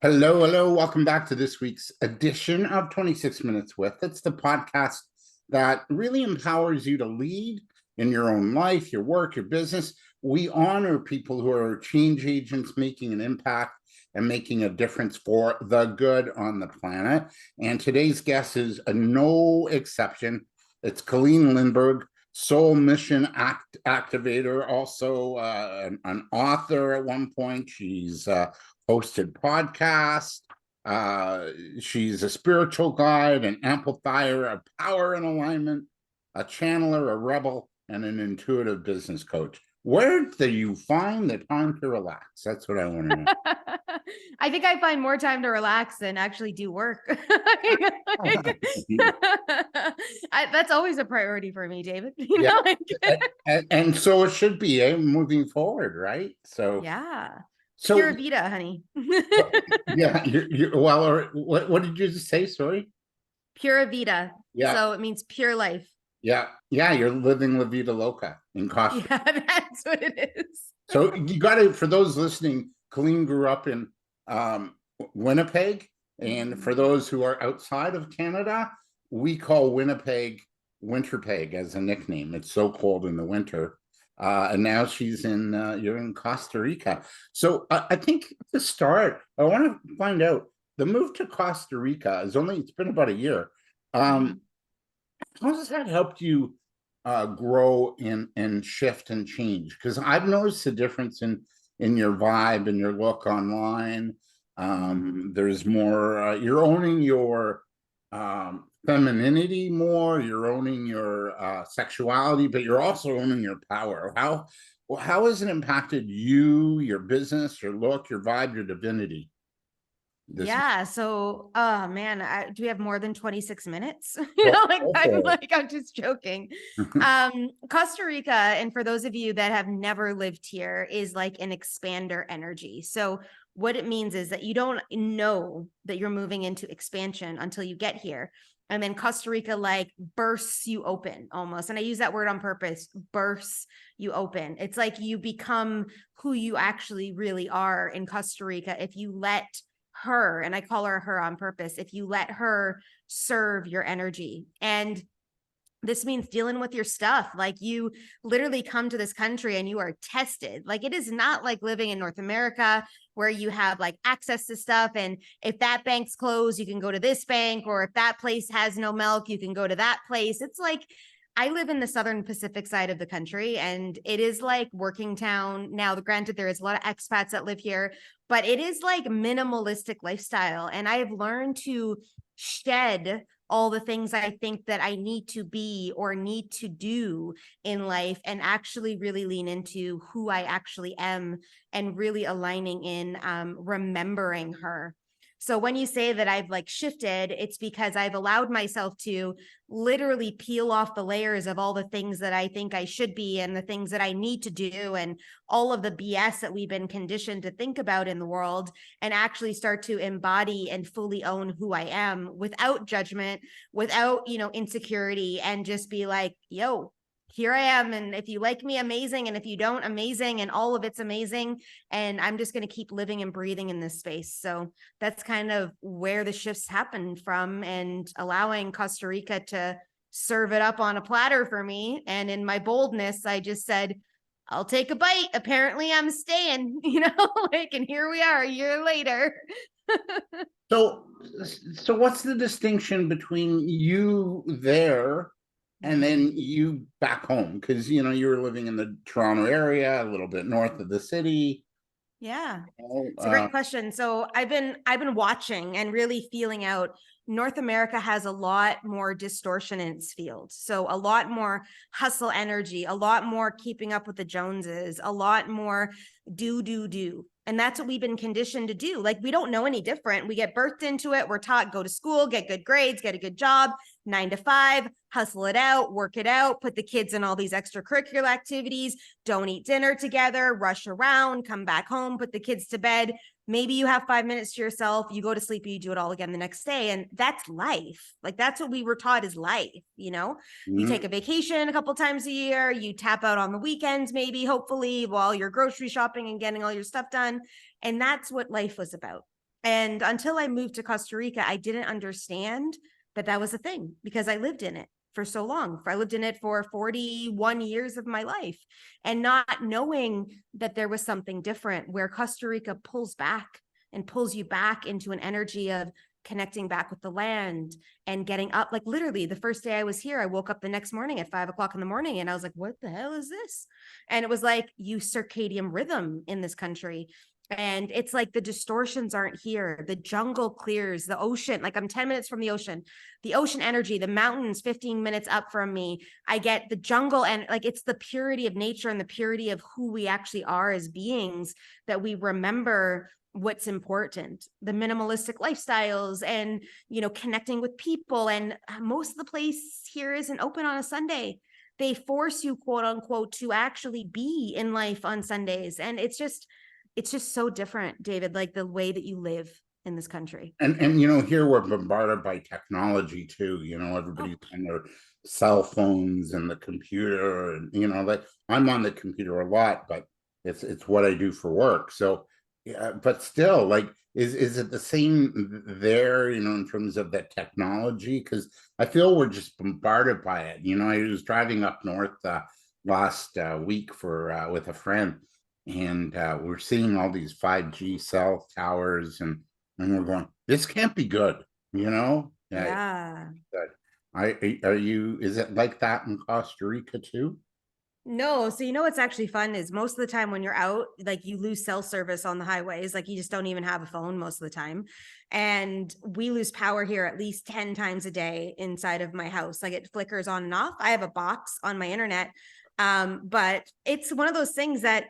Hello, hello. Welcome back to this week's edition of 26 Minutes With. It's the podcast that really empowers you to lead in your own life, your work, your business. We honor people who are change agents making an impact and making a difference for the good on the planet. And today's guest is no exception. It's Colleen Lindberg, soul mission activator, also an author at one point. She's hosted podcasts. She's a spiritual guide, an amplifier of power and alignment, a channeler, a rebel, and an intuitive business coach. Where do you find the time to relax? That's what I want to know. I think I find more time to relax than actually do work. That's always a priority for me, David. And so it should be moving forward, right? So yeah. So Pura vida, honey. yeah, well, or what did you just say? Sorry. Pura vida. Yeah. So it means pure life. Yeah. You're living La Vida Loca in Costa Rica. Yeah, that's what it is. So you got to, for those listening, Colleen grew up in Winnipeg. And for those who are outside of Canada, we call Winnipeg Winterpeg as a nickname. It's so cold in the winter. And now you're in Costa Rica. So I think to start, I want to find out the move to Costa Rica it's been about a year. How has that helped you grow and shift and change? Because I've noticed the difference in your vibe and your look online. There's more, you're owning your femininity more, you're owning your sexuality, but you're also owning your power. How has it impacted you, your business, your look, your vibe, your divinity? So man, do we have more than 26 minutes? I'm just joking. Costa Rica, and for those of you that have never lived here, is like an expander energy. So what it means is that you don't know that you're moving into expansion until you get here. And then Costa Rica like bursts you open almost. And I use that word on purpose, bursts you open. It's like you become who you actually really are in Costa Rica if you let her, and I call her on purpose, if you let her serve your energy. And this means dealing with your stuff. Like you literally come to this country and you are tested. Like it is not like living in North America where you have like access to stuff. And if that bank's closed, you can go to this bank, or if that place has no milk, you can go to that place. It's like, I live in the Southern Pacific side of the country, and it is like working town. Now, granted, there is a lot of expats that live here, but it is like minimalistic lifestyle. And I have learned to shed all the things I think that I need to be or need to do in life, and actually really lean into who I actually am, and really aligning in remembering her. So when you say that I've like shifted, it's because I've allowed myself to literally peel off the layers of all the things that I think I should be and the things that I need to do and all of the BS that we've been conditioned to think about in the world, and actually start to embody and fully own who I am without judgment, without, insecurity, and just be like, yo, here I am. And if you like me, amazing. And if you don't, amazing. And all of it's amazing. And I'm just going to keep living and breathing in this space. So that's kind of where the shifts happened from, and allowing Costa Rica to serve it up on a platter for me. And in my boldness, I just said, I'll take a bite. Apparently I'm staying, and here we are a year later. So what's the distinction between you there and then you back home? Because you were living in the Toronto area, a little bit north of the city. Yeah, it's a great question. So I've been watching and really feeling out. North America has a lot more distortion in its field. So a lot more hustle energy, a lot more keeping up with the Joneses, a lot more do. And that's what we've been conditioned to do. Like, we don't know any different. We get birthed into it. We're taught, go to school, get good grades, get a good job, 9 to 5, hustle it out, work it out, put the kids in all these extracurricular activities, don't eat dinner together, rush around, come back home, put the kids to bed. Maybe you have 5 minutes to yourself, you go to sleep, you do it all again the next day. And that's life. Like, that's what we were taught is life. You take a vacation a couple times a year, you tap out on the weekends, maybe, hopefully, while you're grocery shopping and getting all your stuff done. And that's what life was about. And until I moved to Costa Rica, I didn't understand that that was a thing because I lived in it for so long. I lived in it for 41 years of my life, and not knowing that there was something different where Costa Rica pulls back and pulls you back into an energy of connecting back with the land and getting up. Like literally the first day I was here, I woke up the next morning at 5 o'clock in the morning and I was like, what the hell is this? And it was like you circadian rhythm in this country. And it's like the distortions aren't here. The jungle clears, the ocean, like I'm 10 minutes from the ocean energy, the mountains 15 minutes up from me. I get the jungle, and like it's the purity of nature and the purity of who we actually are as beings that we remember what's important, the minimalistic lifestyles and, connecting with people. And most of the place here isn't open on a Sunday. They force you, quote unquote, to actually be in life on Sundays. And it's just so different, David, like the way that you live in this country. And here we're bombarded by technology too. Everybody's on their cell phones and the computer, and like I'm on the computer a lot, but it's what I do for work. So yeah, but still, like, is it the same there, in terms of that technology? Because I feel we're just bombarded by it. I was driving up north last week for with a friend, and we're seeing all these 5G cell towers, and we're going, this can't be good, Yeah. is it like that in Costa Rica too? No, so what's actually fun is most of the time when you're out, like you lose cell service on the highways, like you just don't even have a phone most of the time. And we lose power here at least 10 times a day inside of my house. Like it flickers on and off. I have a box on my internet. But it's one of those things that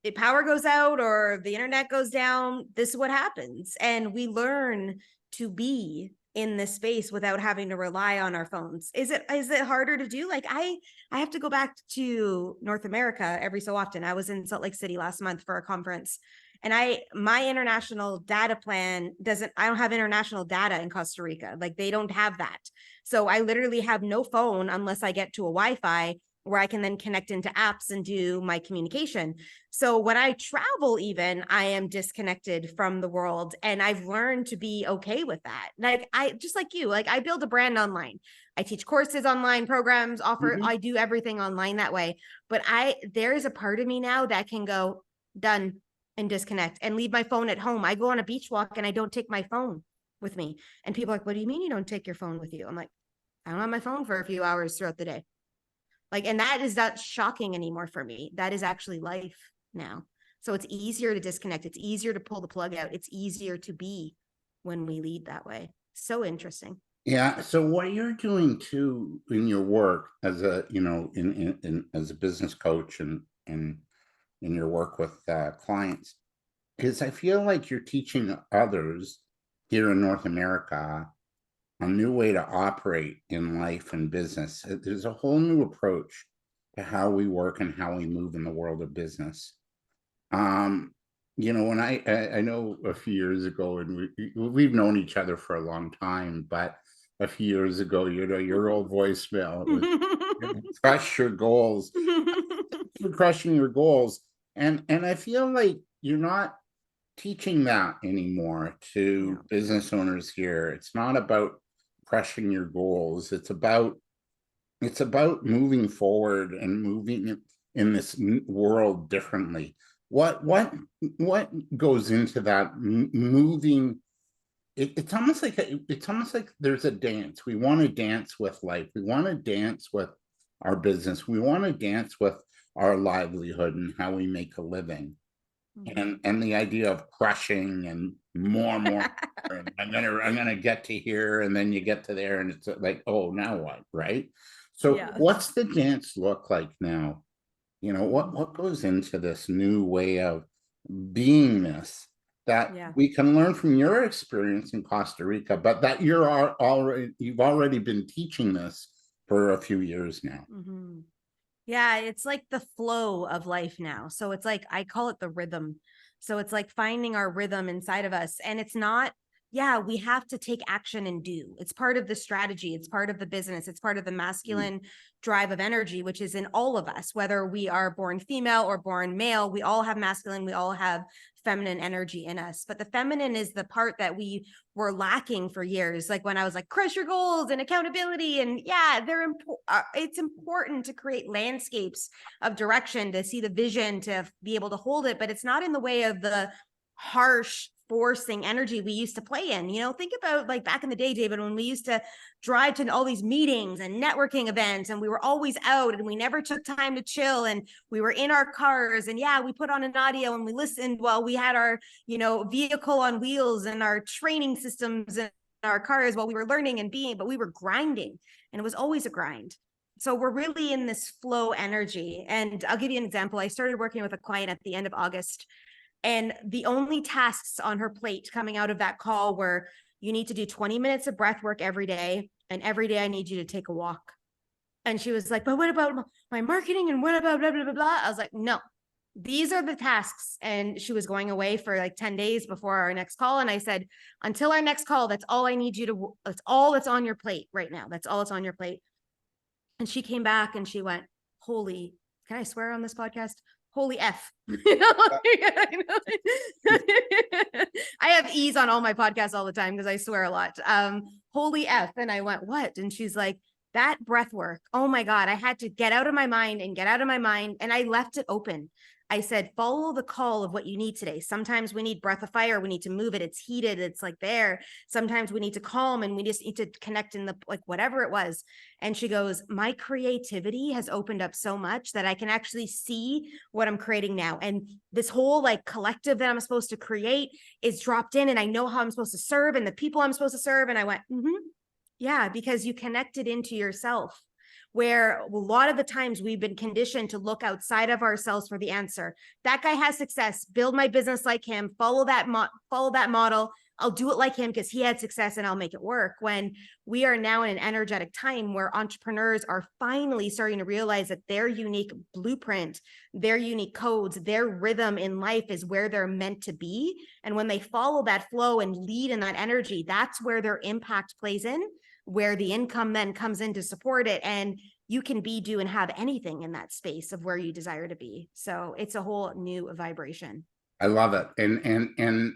if power goes out or the internet goes down, this is what happens. And we learn to be in this space without having to rely on our phones. Is it harder to do? Like I have to go back to North America every so often. I was in Salt Lake City last month for a conference, and my international data plan I don't have international data in Costa Rica. Like they don't have that. So I literally have no phone unless I get to a Wi-Fi where I can then connect into apps and do my communication. So when I travel, even I am disconnected from the world, and I've learned to be okay with that. Like I just like you, like I build a brand online. I teach courses online, programs, I do everything online that way. But there is a part of me now that can go done and disconnect and leave my phone at home. I go on a beach walk and I don't take my phone with me. And people are like, what do you mean you don't take your phone with you? I'm like, I don't have my phone for a few hours throughout the day. Like, and that is not shocking anymore for me. That is actually life now. So it's easier to disconnect. It's easier to pull the plug out. It's easier to be when we lead that way. So interesting. Yeah. So what you're doing too in your work as a, in as a business coach and in your work with clients, is I feel like you're teaching others here in North America a new way to operate in life and business. There's a whole new approach to how we work and how we move in the world of business. When I know a few years ago, and we've known each other for a long time, but a few years ago, your old voicemail was crush your goals. You're crushing your goals. And I feel like you're not teaching that anymore to business owners here. It's not about crushing your goals. It's about moving forward and moving in this world differently. What goes into that moving? It's almost like there's a dance. We want to dance with life. We want to dance with our business. We want to dance with our livelihood and how we make a living. And the idea of crushing and more and I'm gonna get to here, and then you get to there, and it's like, oh, now what, right? So what's the dance look like now? What goes into this new way of beingness that we can learn from your experience in Costa Rica, but that you've already been teaching this for a few years now. Yeah, it's like the flow of life now. So it's like, I call it the rhythm. So it's like finding our rhythm inside of us. And it's not yeah, we have to take action and do. It's part of the strategy. It's part of the business. It's part of the masculine drive of energy, which is in all of us, whether we are born female or born male. We all have masculine, we all have feminine energy in us. But the feminine is the part that we were lacking for years. Like when I was like, crush your goals and accountability. And yeah, it's important to create landscapes of direction, to see the vision, to be able to hold it. But it's not in the way of the harsh forcing energy we used to play in. Think about like back in the day, David, when we used to drive to all these meetings and networking events, and we were always out and we never took time to chill, and we were in our cars, and yeah, we put on an audio and we listened while we had our vehicle on wheels and our training systems in our cars while we were learning and being, but we were grinding, and it was always a grind. So we're really in this flow energy. And I'll give you an example. I started working with a client at the end of August, and the only tasks on her plate coming out of that call were, you need to do 20 minutes of breath work every day. And every day I need you to take a walk. And she was like, but what about my marketing? And what about blah, blah, blah, blah? I was like, no, these are the tasks. And she was going away for like 10 days before our next call. And I said, until our next call, that's all I need you to, that's all that's on your plate right now. That's all that's on your plate. And she came back and she went, can I swear on this podcast? Holy F. I have E's on all my podcasts all the time because I swear a lot. Holy F. And I went, what? And she's like, that breath work. Oh my God. I had to get out of my mind and get out of my mind. And I left it open. I said, follow the call of what you need today. Sometimes we need breath of fire. We need to move it. It's heated. It's like there. Sometimes we need to calm, and we just need to connect in the, like, whatever it was. And she goes, my creativity has opened up so much that I can actually see what I'm creating now. And this whole like collective that I'm supposed to create is dropped in, and I know how I'm supposed to serve and the people I'm supposed to serve. And I went, yeah, because you connected into yourself, where a lot of the times we've been conditioned to look outside of ourselves for the answer. That guy has success, build my business like him, follow that model. I'll do it like him because he had success and I'll make it work. When we are now in an energetic time where entrepreneurs are finally starting to realize that their unique blueprint, their unique codes, their rhythm in life is where they're meant to be. And when they follow that flow and lead in that energy, that's where their impact plays in, where the income then comes in to support it. And you can be, do, and have anything in that space of where you desire to be. So it's a whole new vibration. I love it. And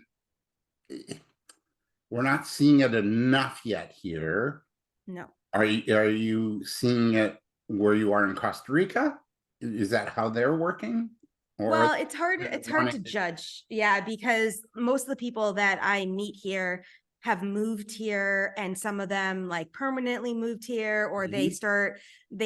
we're not seeing it enough yet here. No. Are you seeing it where you are in Costa Rica? Is that how they're working? Well, it's hard to judge. Yeah, because most of the people that I meet here have moved here, and some of them like permanently moved here, or they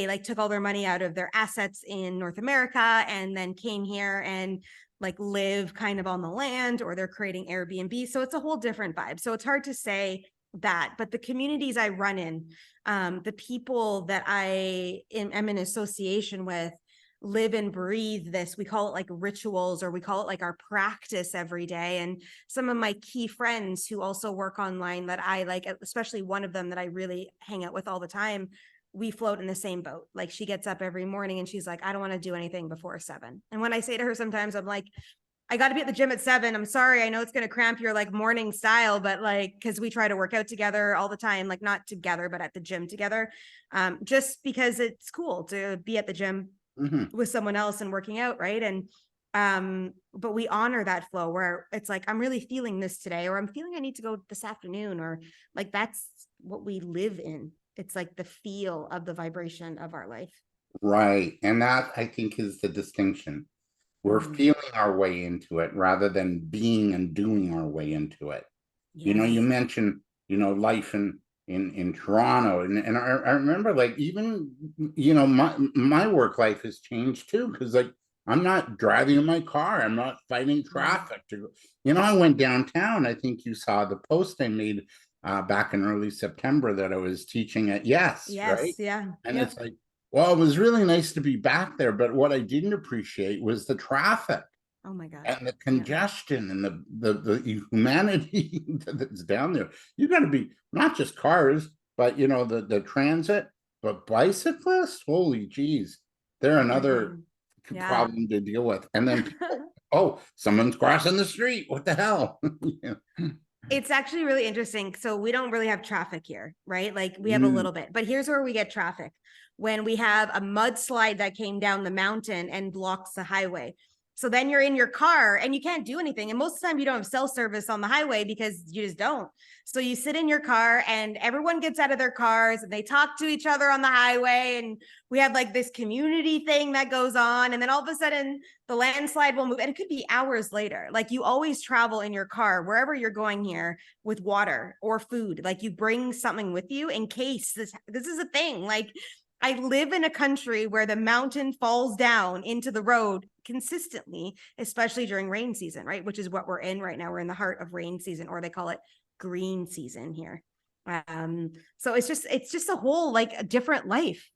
like took all their money out of their assets in North America and then came here and like live kind of on the land, or they're creating Airbnb. So it's a whole different vibe. So it's hard to say that, but the communities I run in, the people that am in association with, live and breathe this. We call it like rituals, or we call it like our practice every day. And some of my key friends who also work online that I like, especially one of them that I really hang out with all the time, we float in the same boat. Like she gets up every morning and she's like, I don't want to do anything before 7. And when I say to her, sometimes I'm like, I got to be at the gym at 7. I'm sorry. I know it's going to cramp your like morning style, but like, cause we try to work out together all the time, like not together, but at the gym together. Just because it's cool to be at the gym with someone else and working out. Right. And, but we honor that flow where it's like, I'm really feeling this today, or I'm feeling I need to go this afternoon, or like, that's what we live in. It's like the feel of the vibration of our life. Right. And that, I think, is the distinction. We're feeling our way into it rather than being and doing our way into it. Yes. You mentioned, life in Toronto, and I remember like even my work life has changed too, because like I'm not driving in my car, I'm not fighting traffic to I went downtown. I think you saw the post I made back in early September that I was teaching at yes, right? Yeah. And it's like, well, it was really nice to be back there, but what I didn't appreciate was the traffic. Oh my God. And the congestion and the humanity that's down there. You got to be not just cars, but the transit, but bicyclists. Holy geez, they're another problem to deal with. And then people, oh, someone's crossing the street. What the hell? It's actually really interesting. So we don't really have traffic here, right? Like we have a Mm. little bit, but here's where we get traffic. When we have a mudslide that came down the mountain and blocks the highway. So then you're in your car and you can't do anything. And most of the time you don't have cell service on the highway because you just don't. So you sit in your car and everyone gets out of their cars and they talk to each other on the highway. And we have like this community thing that goes on. And then all of a sudden the landslide will move, and it could be hours later. Like you always travel in your car, wherever you're going here, with water or food. Like you bring something with you in case this is a thing. Like I live in a country where the mountain falls down into the road consistently, especially during rain season, right? Which is what we're in right now. We're in the heart of rain season, or they call it green season here. So it's just a whole like a different life,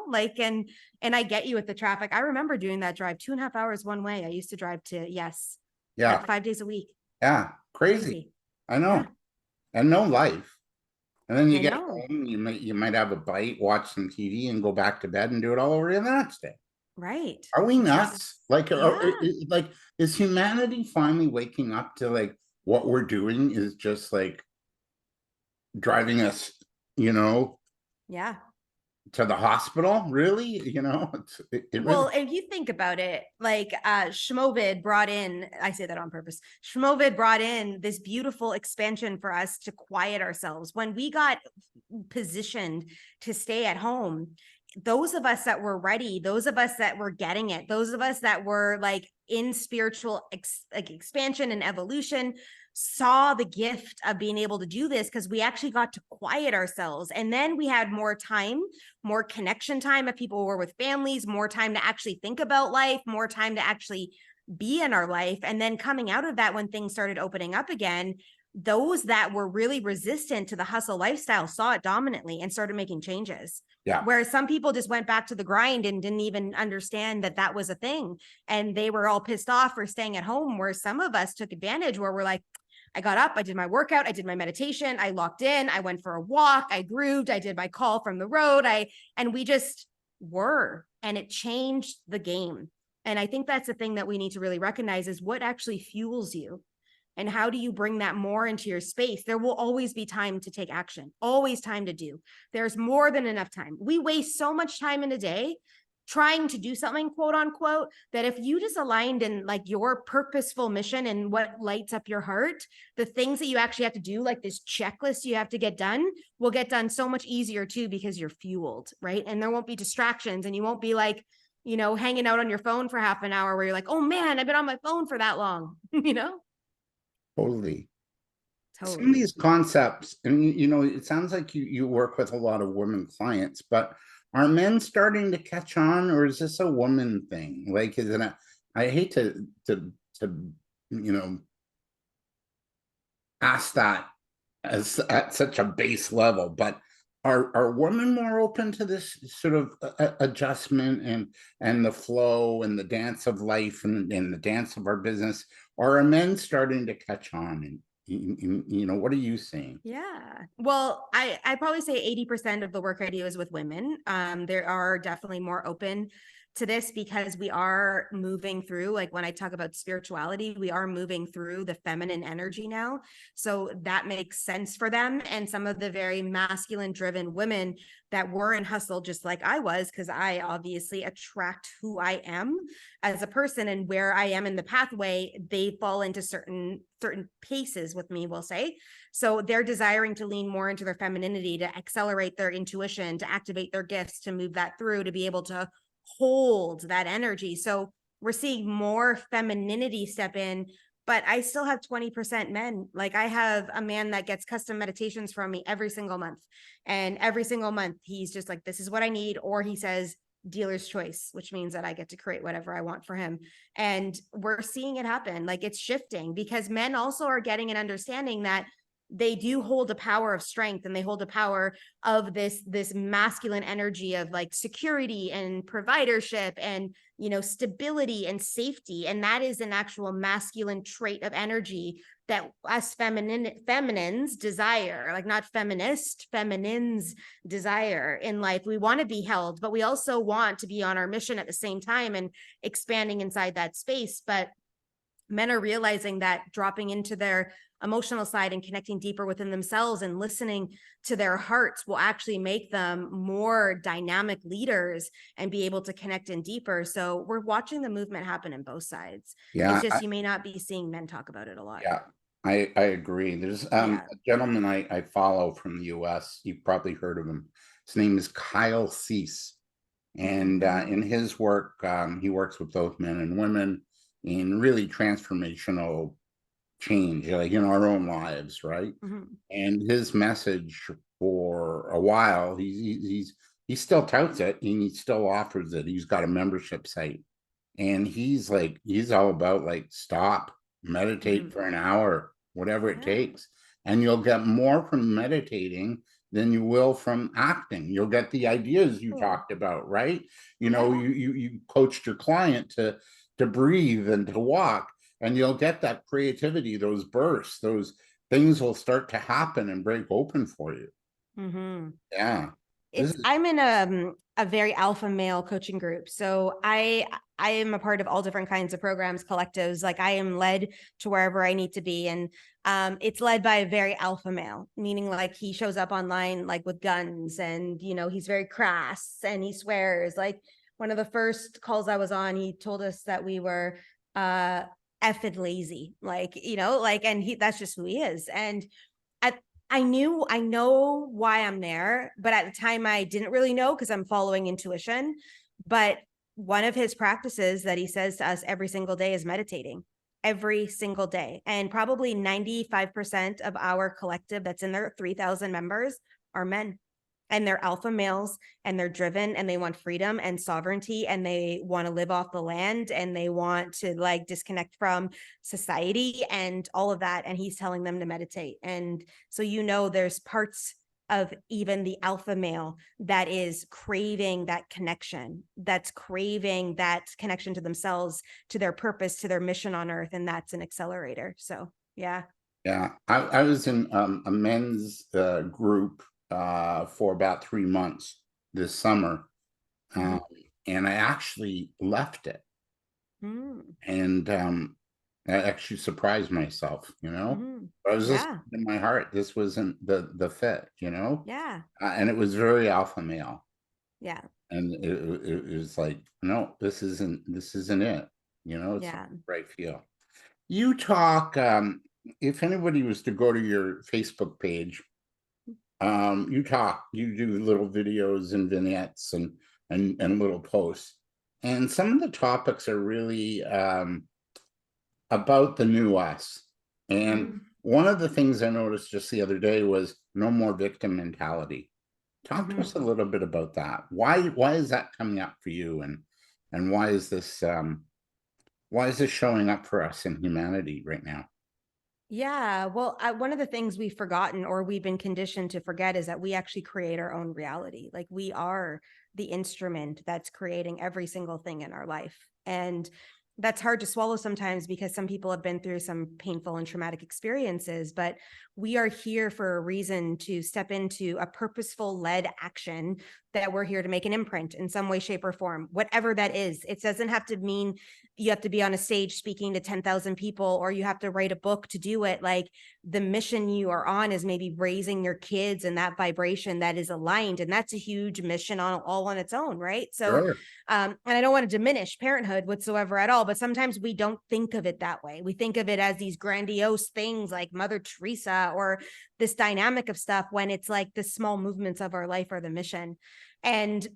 like, and I get you with the traffic. I remember doing that drive 2.5 hours one way. I used to drive to, yes, Yeah. like 5 days a week. Yeah. Crazy. I know. Yeah. And no life. And then you get home, you might have a bite, watch some TV, and go back to bed and do it all over again the next day. Right. Are we nuts? Like, like, is humanity finally waking up to like what we're doing is just like driving us, yeah, to the hospital? Really? Well, if you think about it, like Schmovid brought in, I say that on purpose, Schmovid brought in this beautiful expansion for us to quiet ourselves. When we got positioned to stay at home, those of us that were ready, those of us that were getting it, those of us that were like in spiritual expansion and evolution, saw the gift of being able to do this because we actually got to quiet ourselves. And then we had more time, more connection time if people were with families, more time to actually think about life, more time to actually be in our life. And then coming out of that, when things started opening up again, those that were really resistant to the hustle lifestyle saw it dominantly and started making changes. Yeah. Whereas some people just went back to the grind and didn't even understand that that was a thing. And they were all pissed off for staying at home, where some of us took advantage, where we're like, I got up, I did my workout, I did my meditation, I locked in, I went for a walk, I grooved, I did my call from the road, and we just were, and it changed the game. And I think that's the thing that we need to really recognize is what actually fuels you. And how do you bring that more into your space? There will always be time to take action, always time to do. There's more than enough time. We waste so much time in a day trying to do something, quote unquote, that if you just aligned in like your purposeful mission and what lights up your heart, the things that you actually have to do, like this checklist you have to get done, will get done so much easier too, because you're fueled, right? And there won't be distractions, and you won't be like, hanging out on your phone for half an hour where you're like, oh man, I've been on my phone for that long, Totally. Some of these concepts, and it sounds like you work with a lot of women clients, but are men starting to catch on, or is this a woman thing? Like, is it I hate to ask that as at such a base level, but are women more open to this sort of adjustment and the flow and the dance of life and the dance of our business? Or are men starting to catch on? And what are you seeing? Yeah. Well, I probably say 80% of the work I do is with women. There are definitely more open to this because we are moving through, like when I talk about spirituality, we are moving through the feminine energy now. So that makes sense for them. And some of the very masculine driven women that were in hustle, just like I was, because I obviously attract who I am as a person, and where I am in the pathway, they fall into certain paces with me, we'll say. So they're desiring to lean more into their femininity, to accelerate their intuition, to activate their gifts, to move that through, to be able to hold that energy. So we're seeing more femininity step in, but I still have 20% men. Like I have a man that gets custom meditations from me every single month. And every single month, he's just like, this is what I need. Or he says, dealer's choice, which means that I get to create whatever I want for him. And we're seeing it happen. Like it's shifting because men also are getting an understanding that they do hold a power of strength, and they hold a power of this masculine energy of like security and providership and stability and safety. And that is an actual masculine trait of energy that us feminines desire, like not feminist, feminines desire in life. We want to be held, but we also want to be on our mission at the same time and expanding inside that space. But men are realizing that dropping into their emotional side and connecting deeper within themselves and listening to their hearts will actually make them more dynamic leaders and be able to connect in deeper. So we're watching the movement happen in both sides. It's Yeah, just, you may not be seeing men talk about it a lot. yeah, I agree. There's a Yeah. gentleman I follow from the US. You've probably heard of him. His name is Kyle Cease. And in his work, he works with both men and women in really transformational change, like in our own lives, right? And his message for a while, he still touts it and he still offers it. He's got a membership site, and he's all about like stop, meditate for an hour, whatever it takes, and you'll get more from meditating than you will from acting. You'll get the ideas you talked about, right? You know, you coached your client to breathe and to walk, and you'll get that creativity, those bursts, those things will start to happen and break open for you. Yeah. I'm in a very alpha male coaching group. So I am a part of all different kinds of programs, collectives. Like I am led to wherever I need to be. And it's led by a very alpha male, meaning like he shows up online like with guns and, you know, he's very crass and he swears. Like one of the first calls I was on, he told us that we were effing lazy, like, you know, like, and that's just who he is. And I know why I'm there, but at the time I didn't really know because I'm following intuition. But one of his practices that he says to us every single day is meditating every single day. And probably 95% of our collective that's in there, 3,000 members, are men. And they're alpha males and they're driven and they want freedom and sovereignty and they want to live off the land and they want to like disconnect from society and all of that. And he's telling them to meditate. And so, you know, there's parts of even the alpha male that is craving that connection, that's craving that connection to themselves, to their purpose, to their mission on earth. And that's an accelerator. So, yeah. Yeah. I was in a men's group for about 3 months this summer. And I actually left it. And I actually surprised myself, you know. I was just in my heart, this wasn't the fit, you know. And it was very alpha male. And it was like, no, this isn't it, you know. It's not the right feel. You talk, if anybody was to go to your Facebook page, you do little videos and vignettes and little posts, and some of the topics are really about the new us. And one of the things I noticed just the other day was no more victim mentality. Talk to us a little bit about that. Why is that coming up for you, and why is this showing up for us in humanity right now? Yeah, well, one of the things we've forgotten or we've been conditioned to forget is that we actually create our own reality. Like we are the instrument that's creating every single thing in our life. And that's hard to swallow sometimes because some people have been through some painful and traumatic experiences, but we are here for a reason to step into a purposeful led action that we're here to make an imprint in some way, shape, or form, whatever that is. It doesn't have to mean you have to be on a stage speaking to 10,000 people or you have to write a book to do it. Like the mission you are on is maybe raising your kids in that vibration that is aligned. And that's a huge mission all on its own, right? So, and I don't want to diminish parenthood whatsoever at all, but sometimes we don't think of it that way. We think of it as these grandiose things like Mother Teresa or this dynamic of stuff when it's like the small movements of our life are the mission. And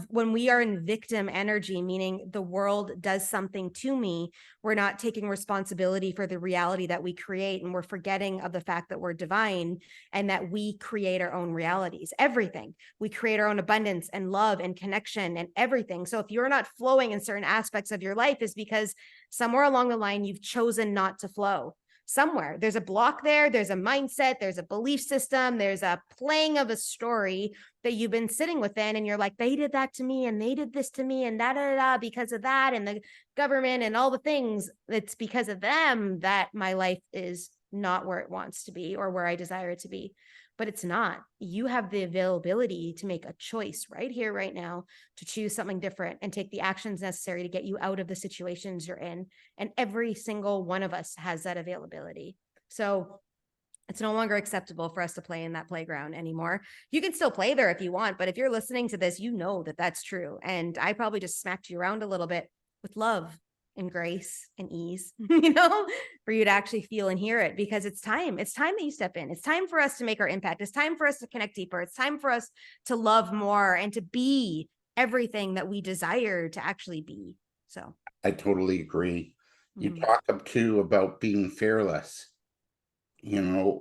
when we are in victim energy, meaning the world does something to me, we're not taking responsibility for the reality that we create. And we're forgetting of the fact that we're divine and that we create our own realities, everything. We create our own abundance and love and connection and everything. So if you're not flowing in certain aspects of your life, is because somewhere along the line, you've chosen not to flow. Somewhere there's a block there's a mindset, there's a belief system, there's a playing of a story that you've been sitting within, and you're like, they did that to me and they did this to me and because of that and the government and all the things. It's because of them that my life is not where it wants to be or where I desire it to be. But it's not. You have the availability to make a choice right here, right now, to choose something different and take the actions necessary to get you out of the situations you're in. And every single one of us has that availability. So it's no longer acceptable for us to play in that playground anymore. You can still play there if you want, but if you're listening to this, you know that that's true. And I probably just smacked you around a little bit with love and grace and ease, for you to actually feel and hear it, because it's time. It's time that you step in. It's time for us to make our impact. It's time for us to connect deeper. It's time for us to love more and to be everything that we desire to actually be. So I totally agree. You talk up too about being fearless, and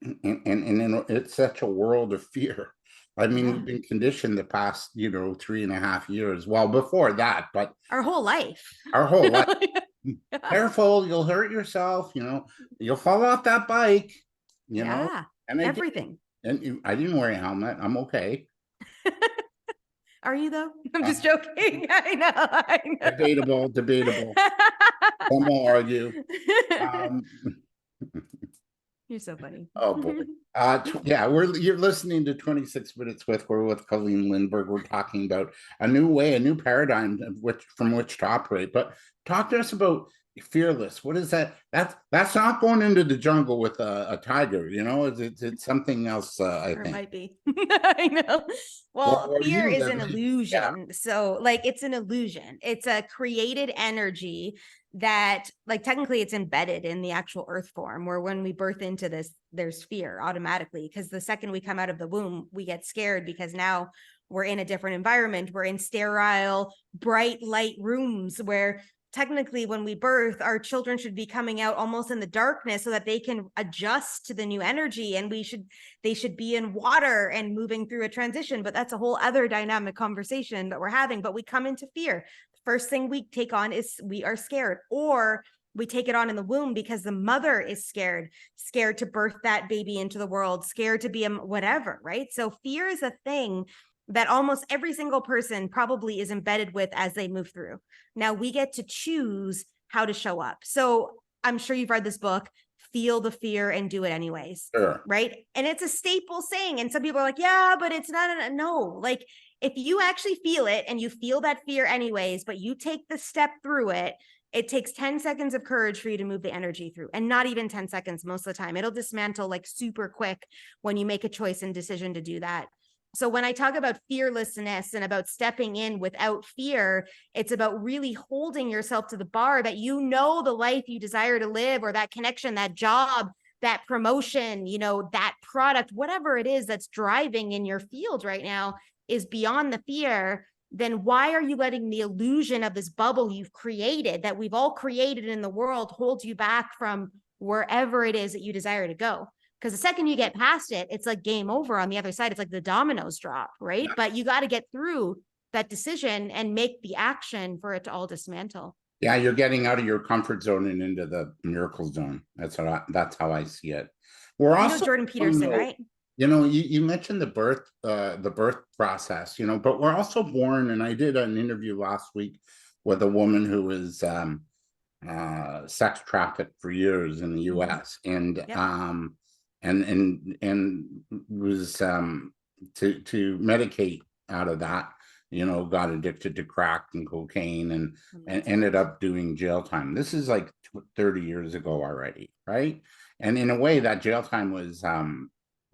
it's such a world of fear. I mean, we've been conditioned the past, 3.5 years. Well, before that, but our whole life. Our whole life. Careful, you'll hurt yourself, you'll fall off that bike, and everything. I didn't wear a helmet. I'm okay. Are you though? I'm just joking. I know. Debatable. Some will argue. You're so funny. Oh boy. Yeah, you're listening to 26 Minutes we're with Colleen Lindberg. We're talking about a new paradigm from which to operate. But talk to us about fearless. What is that? That's not going into the jungle with a tiger, it's something else. I think it might be. I know. Well, fear is an illusion. Yeah. So it's an illusion. It's a created energy that technically it's embedded in the actual earth form, where when we birth into this, there's fear automatically, because the second we come out of the womb, we get scared because now we're in a different environment. We're in sterile, bright light rooms where technically when we birth, our children should be coming out almost in the darkness so that they can adjust to the new energy, and they should be in water and moving through a transition. But that's a whole other dynamic conversation that we're having. But we come into fear. First thing we take on is we are scared, or we take it on in the womb because the mother is scared to birth that baby into the world, scared to be whatever, right? So fear is a thing that almost every single person probably is embedded with as they move through. Now we get to choose how to show up. So I'm sure you've read this book, Feel the Fear and Do It Anyways, sure. Right? And it's a staple saying. And some people are like, yeah, but it's not, no, if you actually feel it and you feel that fear anyways, but you take the step through it, it takes 10 seconds of courage for you to move the energy through, and not even 10 seconds most of the time. It'll dismantle super quick when you make a choice and decision to do that. So when I talk about fearlessness and about stepping in without fear, it's about really holding yourself to the bar that the life you desire to live, or that connection, that job, that promotion, that product, whatever it is that's driving in your field right now is beyond the fear. Then why are you letting the illusion of this bubble you've created, that we've all created in the world, hold you back from wherever it is that you desire to go? Because the second you get past it, it's like game over on the other side. It's like the dominoes drop, right? Yeah. But you got to get through that decision and make the action for it to all dismantle. Yeah, you're getting out of your comfort zone and into the miracle zone. That's how I see it. We're also Jordan Peterson, right? You mentioned the birth process, but we're also born, and I did an interview last week with a woman who was sex trafficked for years in the US, and yep. And was to medicate out of that, got addicted to crack and cocaine and ended up doing jail time. This is 30 years ago already, right? And in a way, that jail time was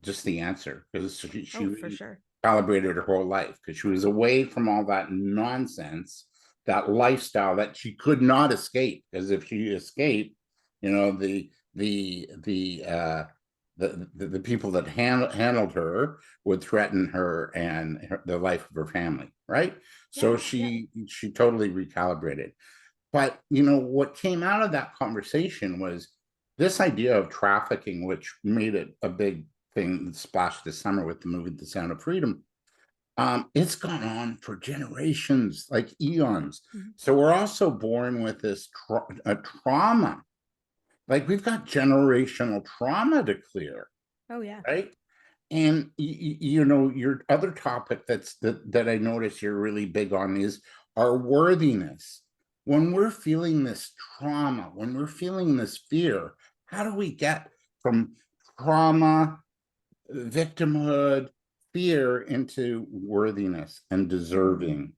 just the answer, because she for sure calibrated her whole life, because she was away from all that nonsense, that lifestyle that she could not escape. Because if she escaped, the people that handled her would threaten her and the life of her family, right? Yeah, so she totally recalibrated. But what came out of that conversation was this idea of trafficking, which made it a big thing, splash this summer with the movie The Sound of Freedom. It's gone on for generations, like eons. Mm-hmm. So we're also born with this trauma. We've got generational trauma to clear. Oh yeah. Right. And your other topic that I notice you're really big on is our worthiness. When we're feeling this trauma, when we're feeling this fear, How do we get from trauma, victimhood, fear into worthiness and deserving?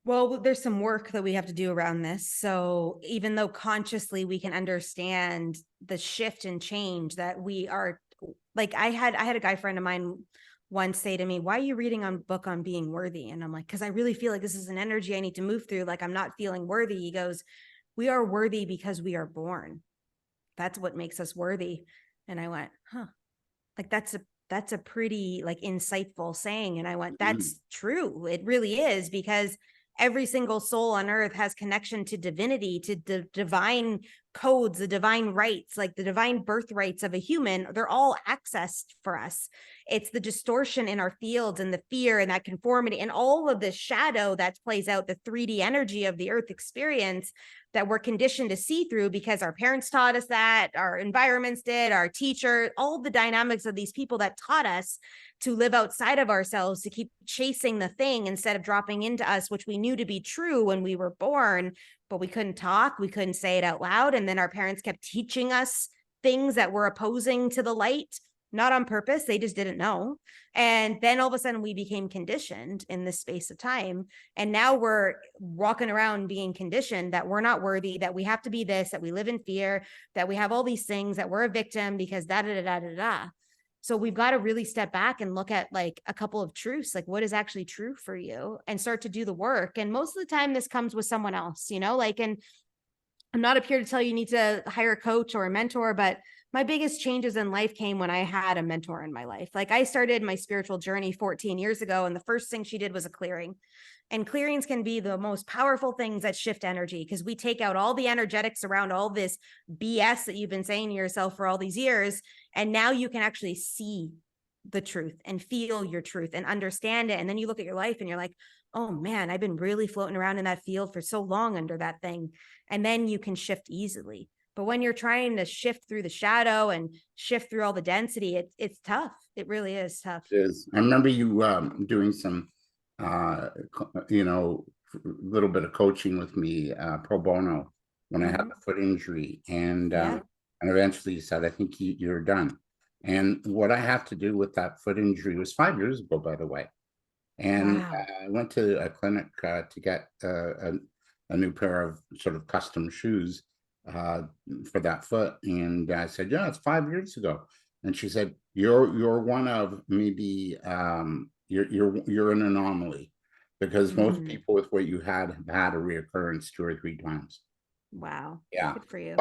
Well, there's some work that we have to do around this. So even though consciously we can understand the shift and change that we are, like I had a guy friend of mine once say to me, "Why are you reading a book on being worthy?" And I'm like, "Because I really feel like this is an energy I need to move through. Like I'm not feeling worthy." He goes, "We are worthy because we are born. That's what makes us worthy." And I went, "Huh." Like that's a pretty like insightful saying. And I went, "That's true. It really is, because every single soul on earth has connection to divinity, to the divine codes, the divine rights, like the divine birthrights of a human. They're all accessed for us. It's the distortion in our fields and the fear and that conformity and all of the shadow that plays out the 3D energy of the earth experience that we're conditioned to see through because our parents taught us that, our environments did, our teacher, all the dynamics of these people that taught us to live outside of ourselves, to keep chasing the thing instead of dropping into us, which we knew to be true when we were born, but we couldn't talk, we couldn't say it out loud. And then our parents kept teaching us things that were opposing to the light, not on purpose, they just didn't know. And then all of a sudden we became conditioned in this space of time. And now we're walking around being conditioned that we're not worthy, that we have to be this, that we live in fear, that we have all these things, that we're a victim because da da da da da. So we've got to really step back and look at like a couple of truths, like what is actually true for you, and start to do the work. And most of the time this comes with someone else, like, and I'm not up here to tell you need to hire a coach or a mentor, but my biggest changes in life came when I had a mentor in my life. Like I started my spiritual journey 14 years ago, and the first thing she did was a clearing. And clearings can be the most powerful things that shift energy, because we take out all the energetics around all this BS that you've been saying to yourself for all these years. And now you can actually see the truth and feel your truth and understand it. And then you look at your life and you're like, oh man, I've been really floating around in that field for so long under that thing. And then you can shift easily. But when you're trying to shift through the shadow and shift through all the density, it's tough. It really is tough. It is. I remember you doing some, little bit of coaching with me pro bono when I had the foot injury, and eventually you said, "I think you're done." And what I had to do with that foot injury was 5 years ago, by the way. And Wow. I went to a clinic to get a new pair of sort of custom shoes for that foot. And I said, "Yeah, it's 5 years ago." And she said, "You're one of maybe you're an anomaly, because most people with what you had have had a reoccurrence 2 or 3 times." Wow. Yeah. Good for you.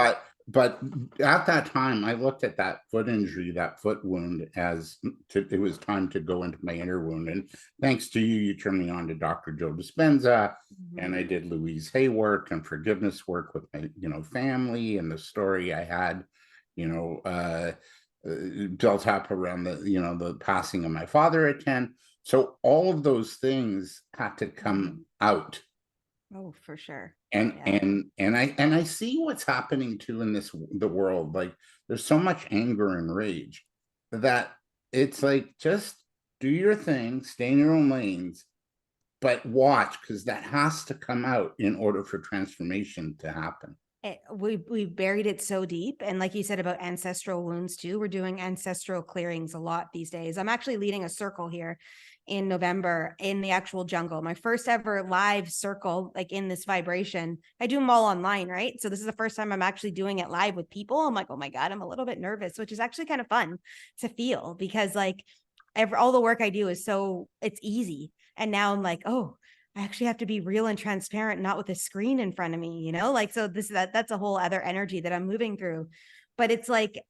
But at that time, I looked at that foot injury, that foot wound, as it was time to go into my inner wound. And thanks to you, you turned me on to Dr. Joe Dispenza, and I did Louise Hay work and forgiveness work with my, family, and the story I had, built up around the passing of my father at 10. So all of those things had to come out. Oh, for sure. And Yeah. and I see what's happening too in the world. Like there's so much anger and rage that it's like, just do your thing, stay in your own lanes, but watch, because that has to come out in order for transformation to happen. We buried it so deep. And like you said about ancestral wounds too, we're doing ancestral clearings a lot these days. I'm actually leading a circle here in November in the actual jungle. My first ever live circle, like in this vibration. I do them all online, right? So this is the first time I'm actually doing it live with people. I'm like, oh my God, I'm a little bit nervous, which is actually kind of fun to feel, because like all the work I do is it's easy. And now I'm like, oh, I actually have to be real and transparent, not with a screen in front of me, like, so that's a whole other energy that I'm moving through. But it's like,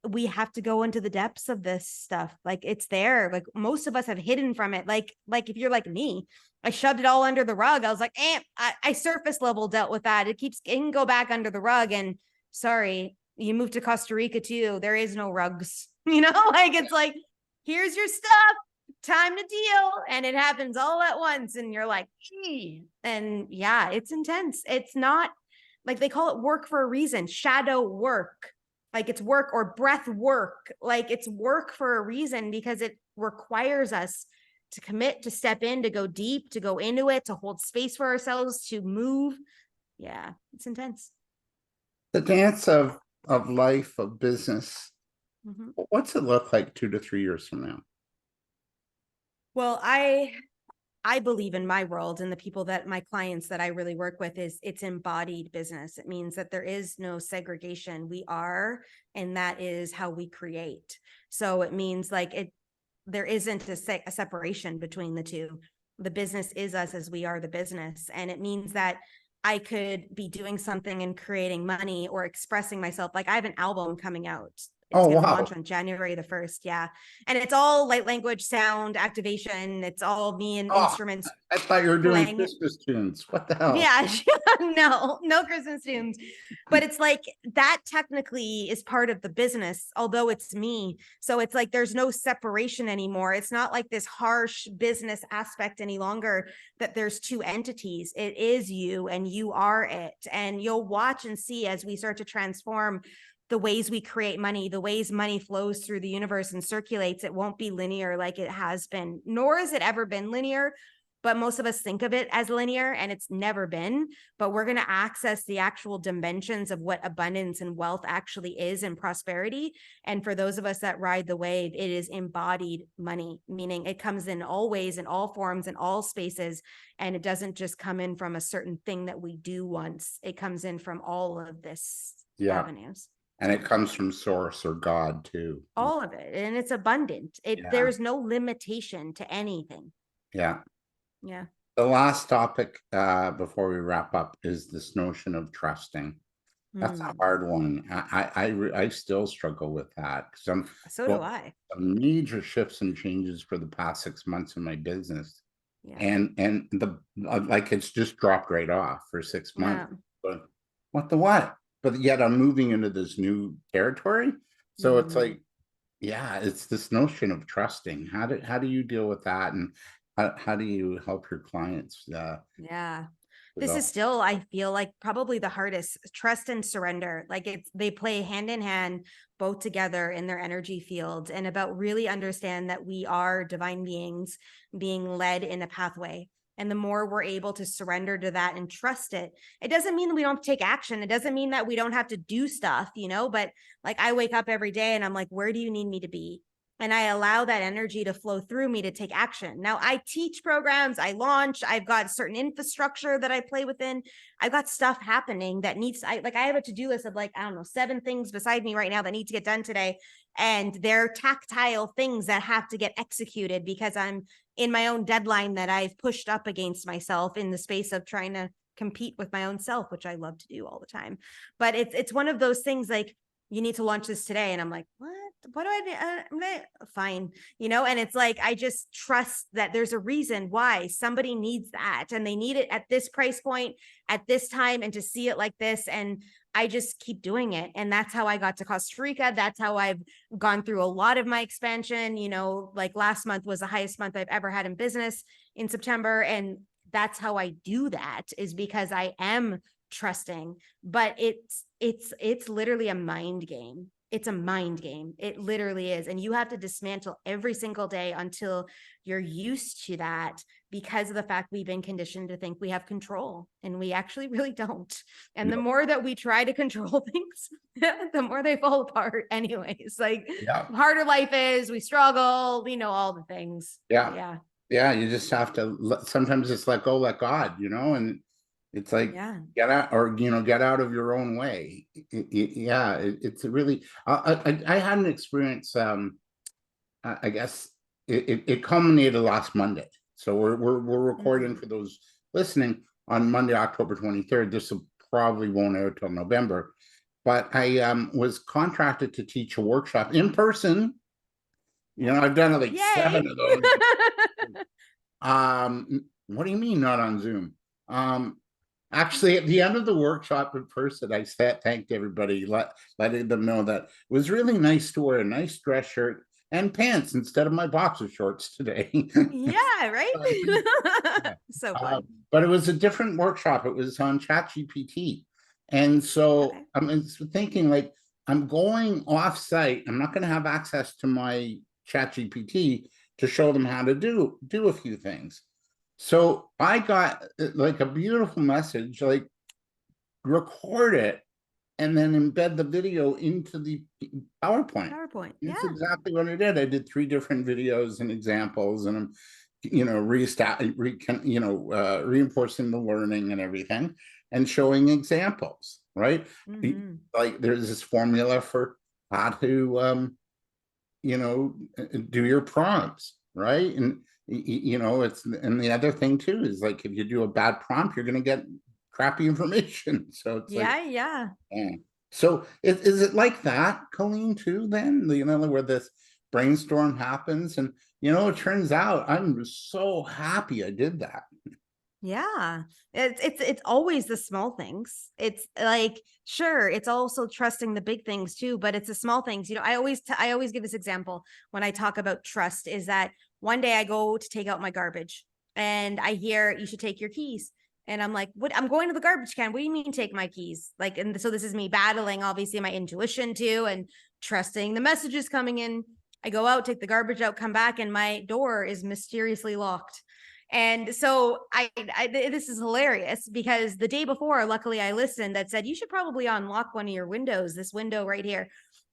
we have to go into the depths of this stuff. Like it's there. Like most of us have hidden from it. Like if you're like me, I shoved it all under the rug. I was like, I surface level dealt with that. It can go back under the rug. And sorry, you moved to Costa Rica too. There is no rugs, like it's like, here's your stuff, time to deal. And it happens all at once. And you're like, gee. And yeah, it's intense. It's not like, they call it work for a reason, shadow work. Like it's work, or breath work. Like it's work for a reason, because it requires us to commit, to step in, to go deep, to go into it, to hold space for ourselves, to move. Yeah, it's intense. The dance of of life, of business, Mhm. what's it look like 2 to 3 years from now? Well, I believe in my world, and the people that my clients that I really work with, is it's embodied business. It means that there is no segregation. We are, and that is how we create. So it means like there isn't a separation between the two. The business is us as we are the business. And it means that I could be doing something and creating money or expressing myself. Like I have an album coming out. It's Oh, going to wow. launch on January the 1st. Yeah. And it's all light language, sound, activation. It's all me and Oh, instruments I thought you were doing playing. Christmas tunes. What the hell? Yeah, no Christmas tunes. But it's like that technically is part of the business, although it's me. So it's like there's no separation anymore. It's not like this harsh business aspect any longer that there's two entities. It is you and you are it. And you'll watch and see as we start to transform the ways we create money, the ways money flows through the universe and circulates. It won't be linear like it has been, nor has it ever been linear. But most of us think of it as linear, and it's never been. But we're going to access the actual dimensions of what abundance and wealth actually is, and prosperity. And for those of us that ride the wave, it is embodied money, meaning it comes in all ways, in all forms, in all spaces. And it doesn't just come in from a certain thing that we do once. It comes in from all of this Yeah. avenues. And it comes from source or God too. All of it. And it's abundant. Yeah. There's no limitation to anything. Yeah. Yeah. The last topic before we wrap up is this notion of trusting. That's a hard one. I still struggle with that because I'm So do going I. through major shifts and changes for the past 6 months in my business, Yeah. and the like it's just dropped right off for 6 months. Yeah. But what the what? But yet I'm moving into this new territory, so it's like, yeah, it's this notion of trusting. How do you deal with that, and how do you help your clients? Yeah. This is Develop? still, I feel like, probably the hardest. Trust and surrender. Like they play hand in hand, both together in their energy fields, and about really understand that we are divine beings being led in a pathway. And the more we're able to surrender to that and trust it, it doesn't mean that we don't take action. It doesn't mean that we don't have to do stuff, but like I wake up every day and I'm like, where do you need me to be? And I allow that energy to flow through me to take action. Now I teach programs, I launch, I've got certain infrastructure that I play within. I've got stuff happening that needs, I have a to-do list of like, I don't know, 7 things beside me right now that need to get done today. And they're tactile things that have to get executed because I'm in my own deadline that I've pushed up against myself in the space of trying to compete with my own self, which I love to do all the time. But it's one of those things like, you need to launch this today. And I'm like, what do I do? Fine. And it's like, I just trust that there's a reason why somebody needs that. And they need it at this price point, at this time, and to see it like this. And I just keep doing it. And that's how I got to Costa Rica. That's how I've gone through a lot of my expansion. Like last month was the highest month I've ever had in business in September. And that's how I do that, is because I am trusting. But it's literally a mind game. It's a mind game. It literally is. And you have to dismantle every single day until you're used to that, because of the fact we've been conditioned to think we have control, and we actually really don't. And the more that we try to control things, the more they fall apart anyways. Like, Yeah. harder life is, we struggle, all the things. Yeah. Yeah. Yeah, you just have to sometimes it's let go, let God, and it's like, Yeah. get out, or get out of your own way. Yeah, it's really. I had an experience. I guess it culminated last Monday. So we're recording for those listening on Monday, October 23rd. This will probably won't air till November, but I was contracted to teach a workshop in person. I've done like Yay. 7 of those. What do you mean not on Zoom? Actually, at the end of the workshop in person, I thanked everybody, letting them know that it was really nice to wear a nice dress shirt and pants instead of my boxer shorts today. Yeah, right. So fun. But it was a different workshop. It was on ChatGPT, and so Okay. I'm thinking, like, I'm going off site. I'm not going to have access to my ChatGPT to show them how to do a few things. So I got like a beautiful message, like, record it and then embed the video into the PowerPoint. PowerPoint. It's Yeah. exactly what I did. I did 3 different videos and examples, and I'm, reinforcing the learning and everything, and showing examples, right? Mm-hmm. Like there's this formula for how to, do your prompts, right? And and the other thing too is like if you do a bad prompt, you're going to get crappy information. So it's like, Yeah. Yeah. yeah. So is it like that, Colleen, too, then? Where this brainstorm happens, and it turns out I'm so happy I did that. Yeah. It's always the small things. It's like, sure, it's also trusting the big things too, but it's the small things. I always give this example when I talk about trust, is that one day I go to take out my garbage and I hear you should take your keys. And I'm like, what? I'm going to the garbage can. What do you mean take my keys? Like, and so this is me battling obviously my intuition too, and trusting the messages coming in. I go out, take the garbage out, come back, and my door is mysteriously locked. And so this is hilarious because the day before, luckily I listened that said, you should probably unlock one of your windows, this window right here.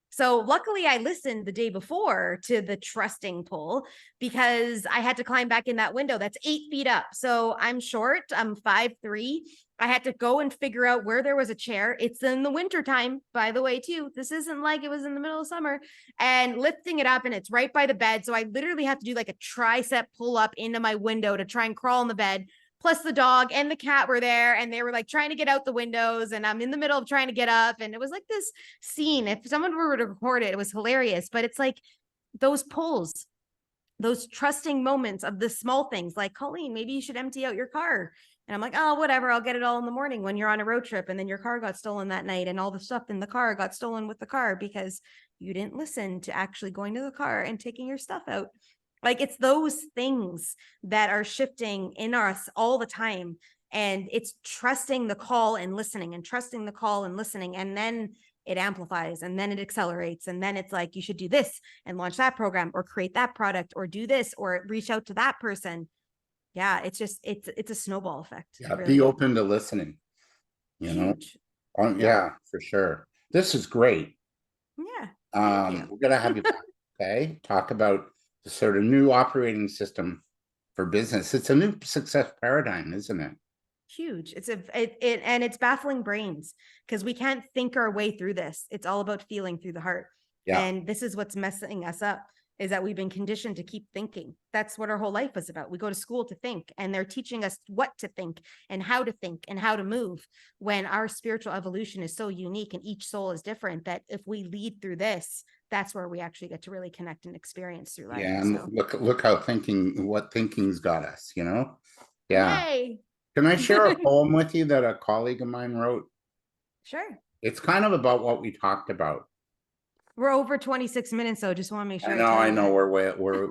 So luckily I listened the day before to the trusting pull, because I had to climb back in that window that's 8 feet up. So I'm short, I'm 5'3". I had to go and figure out where there was a chair. It's in the wintertime, by the way, too. This isn't like it was in the middle of summer. And lifting it up, and it's right by the bed. So I literally have to do like a tricep pull up into my window to try and crawl in the bed. Plus the dog and the cat were there, and they were like trying to get out the windows, and I'm in the middle of trying to get up. And it was like this scene. If someone were to record it, it was hilarious. But it's like those pulls, those trusting moments of the small things, like, Colleen, maybe you should empty out your car. And I'm like, oh, whatever, I'll get it all in the morning, when you're on a road trip and then your car got stolen that night and all the stuff in the car got stolen with the car because you didn't listen to actually going to the car and taking your stuff out. Like, it's those things that are shifting in us all the time. And it's trusting the call and listening, and trusting the call and listening. And then it amplifies, and then it accelerates. And then it's like, you should do this and launch that program, or create that product, or do this, or reach out to that person. Yeah. It's just, it's a snowball effect. Yeah, Really be is. open to listening, Huge. Yeah. Yeah, for sure. This is great. Yeah. Thank you. We're gonna have you back, okay? Talk about the sort of new operating system for business. It's a new success paradigm, isn't it? Huge. And it's baffling brains, because we can't think our way through this. It's all about feeling through the heart. Yeah. And this is what's messing us up, is that we've been conditioned to keep thinking. That's what our whole life is about. We go to school to think, and they're teaching us what to think and how to move, when our spiritual evolution is so unique and each soul is different, that if we lead through this, that's where we actually get to really connect and experience through life. Yeah, and So. look what thinking's got us, Yeah. Yay. Can I share a poem with you that a colleague of mine wrote? Sure. It's kind of about what we talked about. We're over 26 minutes, so just want to make sure. I know we're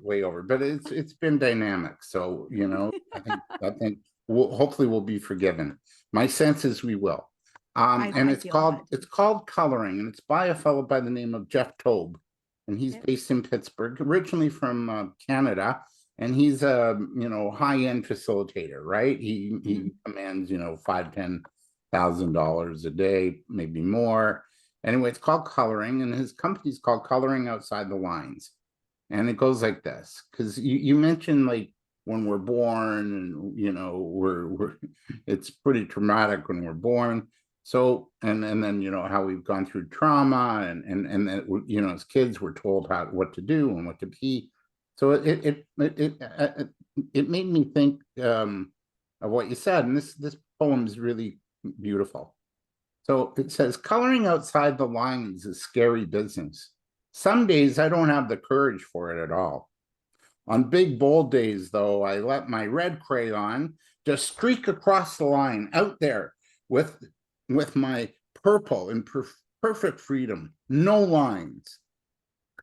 way over, but it's been dynamic. So, I think hopefully we'll be forgiven. My sense is we will. And it's called Coloring, and it's by a fellow by the name of Jeff Tobe, and he's based in Pittsburgh, originally from Canada, and he's a high-end facilitator, right? He commands $5,000-10,000 a day, maybe more. Anyway, it's called Coloring, and his company's called Coloring Outside the Lines. And it goes like this, because you mentioned like when we're born, and we're it's pretty traumatic when we're born. So and then how we've gone through trauma, and then as kids we're told what to do and what to be. So it made me think of what you said, and this poem is really beautiful. So it says, coloring outside the lines is scary business. Some days I don't have the courage for it at all. On big, bold days, though, I let my red crayon just streak across the line out there with my purple in perfect freedom, no lines.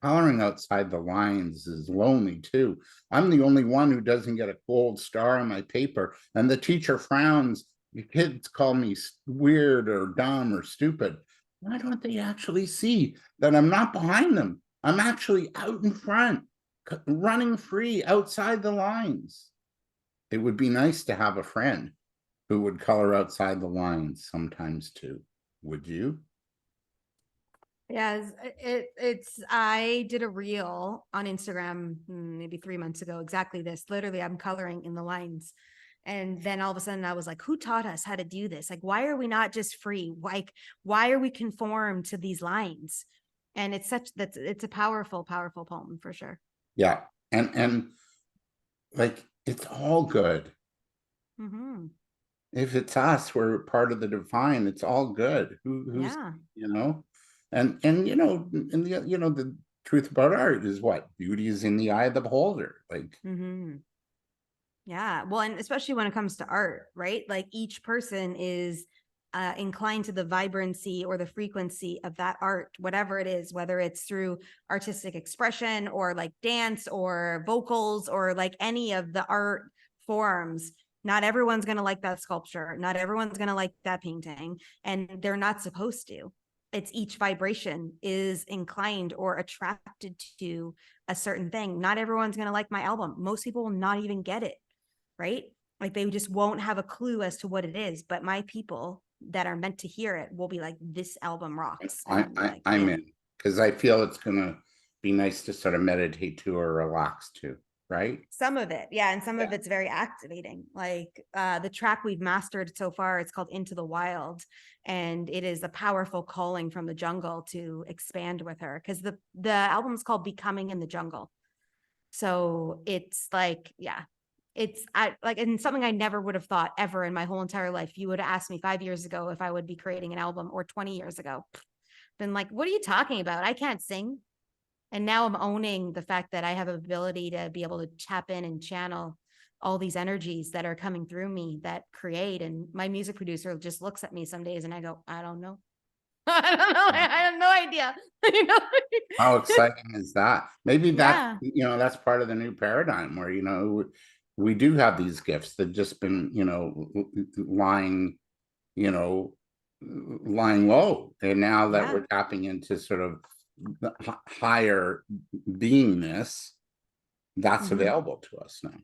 Coloring outside the lines is lonely, too. I'm the only one who doesn't get a gold star on my paper, and the teacher frowns. The kids call me weird or dumb or stupid. Why don't they actually see that I'm not behind them? I'm actually out in front, running free outside the lines. It would be nice to have a friend who would color outside the lines sometimes too. Would you? Yes, I did a reel on Instagram maybe 3 months ago, exactly this. Literally, I'm coloring in the lines. And then all of a sudden I was like, who taught us how to do this? Like, why are we not just free? Like, why are we conformed to these lines? And it's a powerful, powerful poem for sure. Yeah. And like, it's all good. Mm-hmm. If it's us, we're part of the divine. It's all good. Who's, Yeah. you know, and the truth about art is what beauty is in the eye of the beholder. Like, Mm-hmm. Yeah. Well, and especially when it comes to art, right? Like each person is inclined to the vibrancy or the frequency of that art, whatever it is, whether it's through artistic expression or like dance or vocals or like any of the art forms. Not everyone's going to like that sculpture. Not everyone's going to like that painting, and they're not supposed to. It's each vibration is inclined or attracted to a certain thing. Not everyone's going to like my album. Most people will not even get it, right? Like they just won't have a clue as to what it is. But my people that are meant to hear it will be like, this album rocks. And I'll be like, I'm man. in, because I feel it's gonna be nice to sort of meditate to or relax to, right? Some of it, yeah, and some Yeah. of it's very activating. Like the track we've mastered so far, it's called Into the Wild, and it is a powerful calling from the jungle to expand with her, because the album's called Becoming in the Jungle. So it's like, yeah, it's I like, and something I never would have thought ever in my whole entire life. You would have asked me 5 years ago if I would be creating an album, or 20 years ago. Been like, what are you talking about? I can't sing. And now I'm owning the fact that I have ability to be able to tap in and channel all these energies that are coming through me that create. And my music producer just looks at me some days and I go, I don't know. I don't know. I have no idea. you know? How exciting is that? Maybe that, Yeah. that's part of the new paradigm where, we do have these gifts that just been, lying, you know, lying low. And now that Yeah. we're tapping into sort of the higher beingness, that's Mm-hmm. available to us now.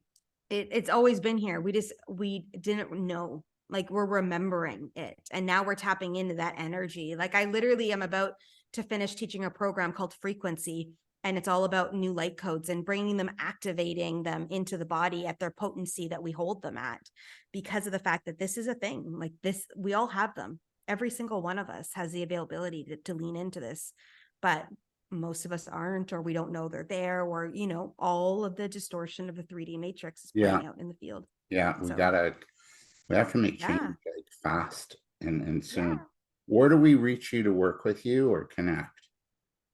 It's always been here. We didn't know. Like we're remembering it. And now we're tapping into that energy. Like I literally am about to finish teaching a program called Frequency. And it's all about new light codes and bringing them, activating them into the body at their potency that we hold them at, because of the fact that this is a thing. Like this, we all have them. Every single one of us has the availability to lean into this. But most of us aren't, or we don't know they're there, or all of the distortion of the 3D matrix is Yeah. playing out in the field. Yeah. So We have to make change yeah. like fast and Yeah. soon. Where do we reach you to work with you or connect?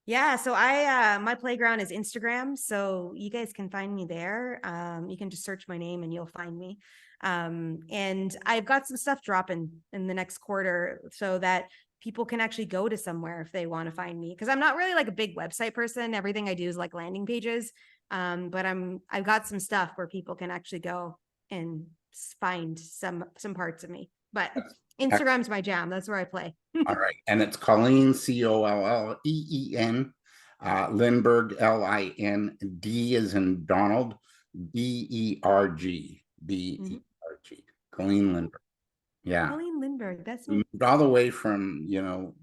Yeah, so I my playground is Instagram, so you guys can find me there. You can just search my name and you'll find me. And I've got some stuff dropping in the next quarter so that people can actually go to somewhere if they want to find me, because I'm not really like a big website person. Everything I do is like landing pages. But I've got some stuff where people can actually go and find some parts of me. But Instagram's my jam. That's where I play. All right. And it's Colleen, Colleen, Lindberg, Lind, as in Donald, Berg, Colleen Lindberg. Yeah. Colleen Lindberg, that's We me. moved all the way from,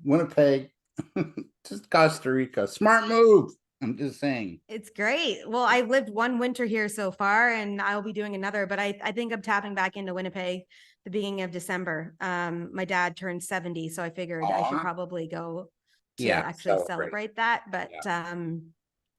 Winnipeg to Costa Rica. Smart move. I'm just saying. It's great. Well, I lived one winter here so far, and I'll be doing another, but I think I'm tapping back into Winnipeg the beginning of December. My dad turned 70, so I figured I should Aw, probably go to yeah, actually celebrate. celebrate that. But Yeah.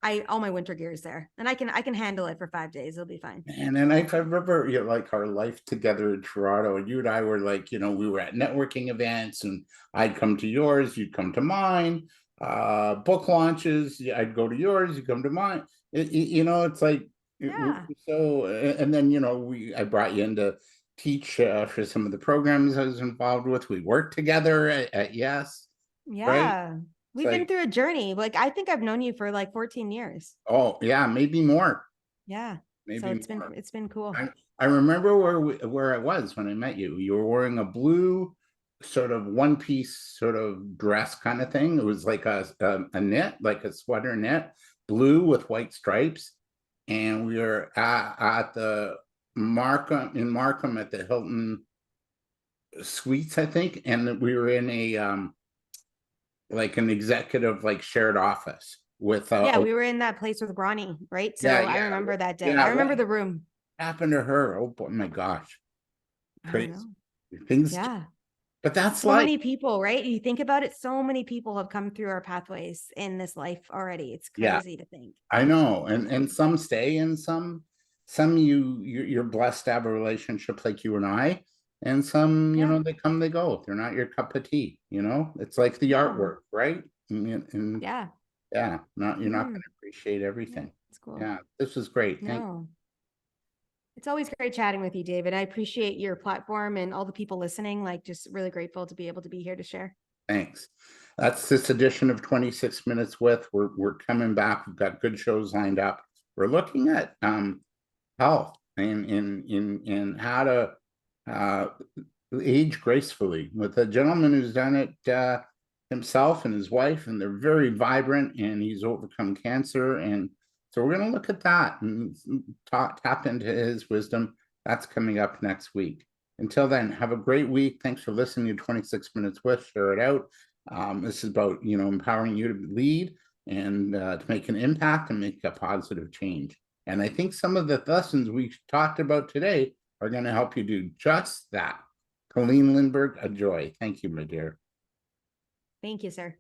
I all my winter gear is there, and I can handle it for 5 days. It'll be fine. And then I remember, like our life together in Toronto, and you and I were like, we were at networking events, and I'd come to yours, you'd come to mine. Book launches, yeah, I'd go to yours, you come to mine. It's like Yeah. so. And then I brought you in to teach for some of the programs I was involved with. We worked together at Yes, right? Yeah. It's We've been like, through a journey. Like I think I've known you for like 14 years. oh yeah, maybe more, Yeah. So maybe more. it's been cool. I remember where I was when I met you. You were wearing a blue sort of one piece sort of dress kind of thing. It was like a knit, like a sweater knit, blue with white stripes. And we were at the Markham at the Hilton Suites, I think. And we were in like an executive, like shared office with Yeah, we were in that place with Ronnie, right? So I yeah, remember that day. yeah. I remember What the room. happened to her? Oh boy, my gosh, I don't crazy know. things. Yeah. But that's So life. many people, right? You think about it, so many people have come through our pathways in this life already. It's Yeah, crazy to think. I know, and some stay, and some you're blessed to have a relationship like you and I, and some, Yeah. they come, they go. They're not your cup of tea. It's like the Yeah. artwork, right? And Yeah. yeah, you're not going Hmm. to appreciate Yeah. everything. It's cool. Yeah, this was great. Thank you. No. It's always great chatting with you, David. I appreciate your platform and all the people listening. Like, just really grateful to be able to be here to share. Thanks. That's this edition of 26 Minutes with. We're coming back. We've got good shows lined up. We're looking at health and in how to uh, age gracefully with a gentleman who's done it himself and his wife, and they're very vibrant, and he's overcome cancer. And so we're going to look at that and tap into his wisdom. That's coming up next week. Until then, have a great week. Thanks for listening to 26 Minutes with. Share it out. This is about, empowering you to lead and to make an impact and make a positive change. And I think some of the lessons we talked about today are going to help you do just that. Colleen Lindberg, a joy. Thank you, my dear. Thank you, sir.